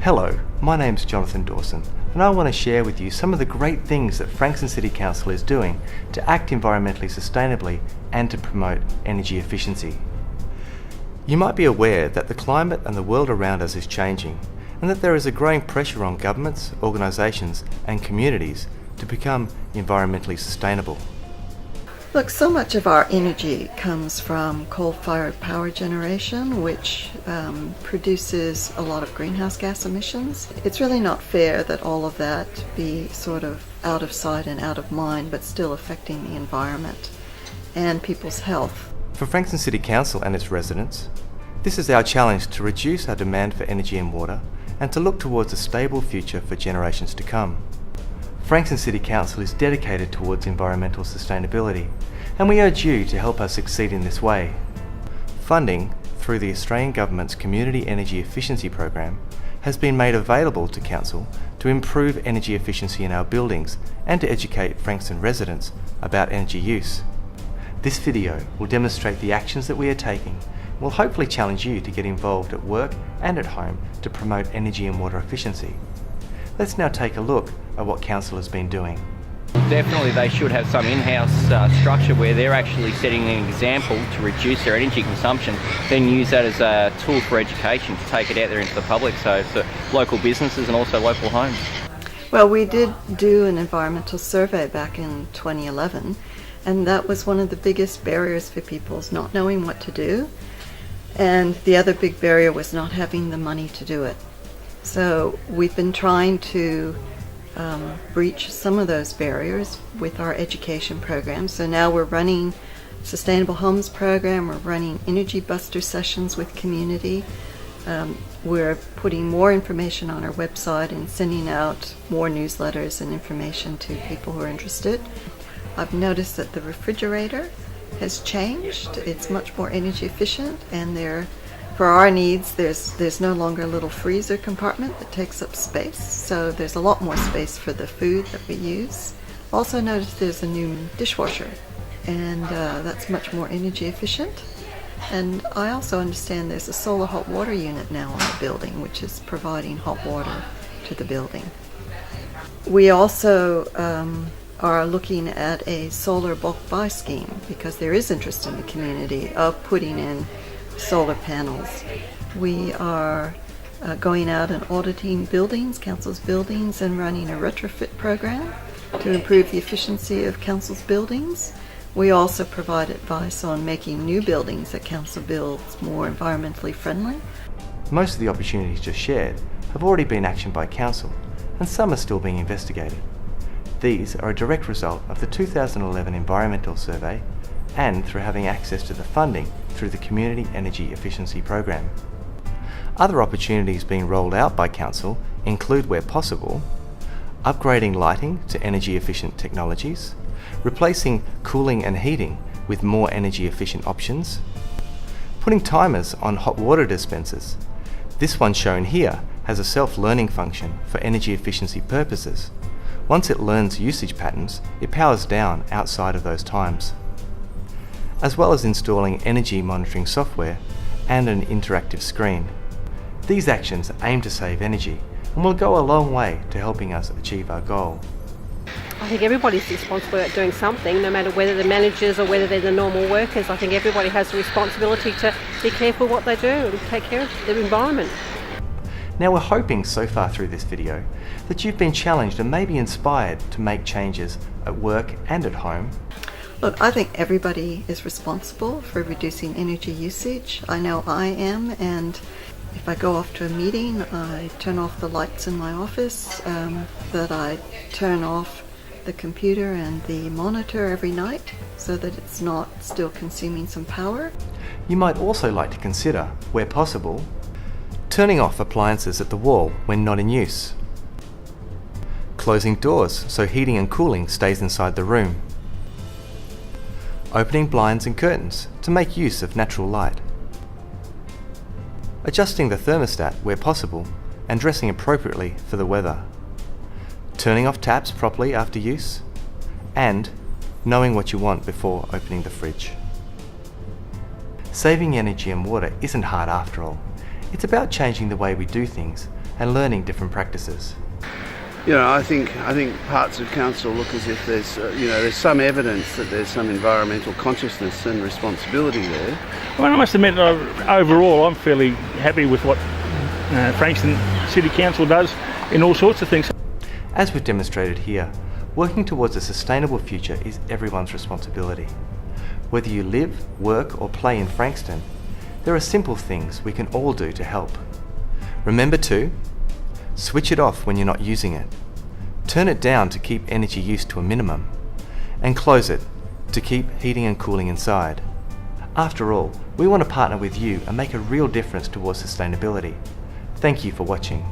Hello, my name's Jonathan Dawson, and I want to share with you some of the great things that Frankston City Council is doing to act environmentally sustainably and to promote energy efficiency. You might be aware that the climate and the world around us is changing, and that there is a growing pressure on governments, organisations and communities to become environmentally sustainable. Look, so much of our energy comes from coal-fired power generation, which produces a lot of greenhouse gas emissions. It's really not fair that all of that be sort of out of sight and out of mind, but still affecting the environment and people's health. For Frankston City Council and its residents, this is our challenge to reduce our demand for energy and water and to look towards a stable future for generations to come. Frankston City Council is dedicated towards environmental sustainability, and we urge you to help us succeed in this way. Funding through the Australian Government's Community Energy Efficiency Program has been made available to Council to improve energy efficiency in our buildings and to educate Frankston residents about energy use. This video will demonstrate the actions that we are taking and will hopefully challenge you to get involved at work and at home to promote energy and water efficiency. Let's now take a look at what Council has been doing. Definitely they should have some in-house structure where they're actually setting an example to reduce their energy consumption, then use that as a tool for education to take it out there into the public, so for local businesses and also local homes. Well, we did do an environmental survey back in 2011, and that was one of the biggest barriers for people, is not knowing what to do, and the other big barrier was not having the money to do it. So we've been trying to breach some of those barriers with our education program. So now we're running Sustainable Homes program, we're running Energy Buster sessions with community. We're putting more information on our website and sending out more newsletters and information to people who are interested. I've noticed that the refrigerator has changed. It's much more energy efficient, and for our needs, there's no longer a little freezer compartment that takes up space, so there's a lot more space for the food that we use. Also noticed there's a new dishwasher, and that's much more energy efficient. And I also understand there's a solar hot water unit now on the building, which is providing hot water to the building. We also are looking at a solar bulk buy scheme, because there is interest in the community of putting in solar panels. We are going out and auditing buildings, council's buildings, and running a retrofit program to improve the efficiency of council's buildings. We also provide advice on making new buildings that council builds more environmentally friendly. Most of the opportunities just shared have already been actioned by Council, and some are still being investigated. These are a direct result of the 2011 Environmental Survey and through having access to the funding through the Community Energy Efficiency Program. Other opportunities being rolled out by Council include, where possible, upgrading lighting to energy efficient technologies, replacing cooling and heating with more energy efficient options, putting timers on hot water dispensers. This one shown here has a self-learning function for energy efficiency purposes. Once it learns usage patterns, it powers down outside of those times, as well as installing energy monitoring software and an interactive screen. These actions aim to save energy and will go a long way to helping us achieve our goal. I think everybody's responsible at doing something, no matter whether they're managers or whether they're the normal workers. I think everybody has a responsibility to be careful what they do and take care of their environment. Now, we're hoping so far through this video that you've been challenged and maybe inspired to make changes at work and at home. Look, I think everybody is responsible for reducing energy usage. I know I am, and if I go off to a meeting, I turn off the lights in my office, that I turn off the computer and the monitor every night so that it's not still consuming some power. You might also like to consider, where possible, turning off appliances at the wall when not in use, closing doors so heating and cooling stays inside the room, opening blinds and curtains to make use of natural light, adjusting the thermostat where possible and dressing appropriately for the weather, turning off taps properly after use, and knowing what you want before opening the fridge. Saving energy and water isn't hard after all. It's about changing the way we do things and learning different practices. You know, I think parts of council look as if there's there's some evidence that there's some environmental consciousness and responsibility there. Well, I must admit, overall, I'm fairly happy with what Frankston City Council does in all sorts of things. As we've demonstrated here, working towards a sustainable future is everyone's responsibility. Whether you live, work or play in Frankston, there are simple things we can all do to help. Remember to switch it off when you're not using it, turn it down to keep energy use to a minimum, and close it to keep heating and cooling inside. After all, we want to partner with you and make a real difference towards sustainability. Thank you for watching.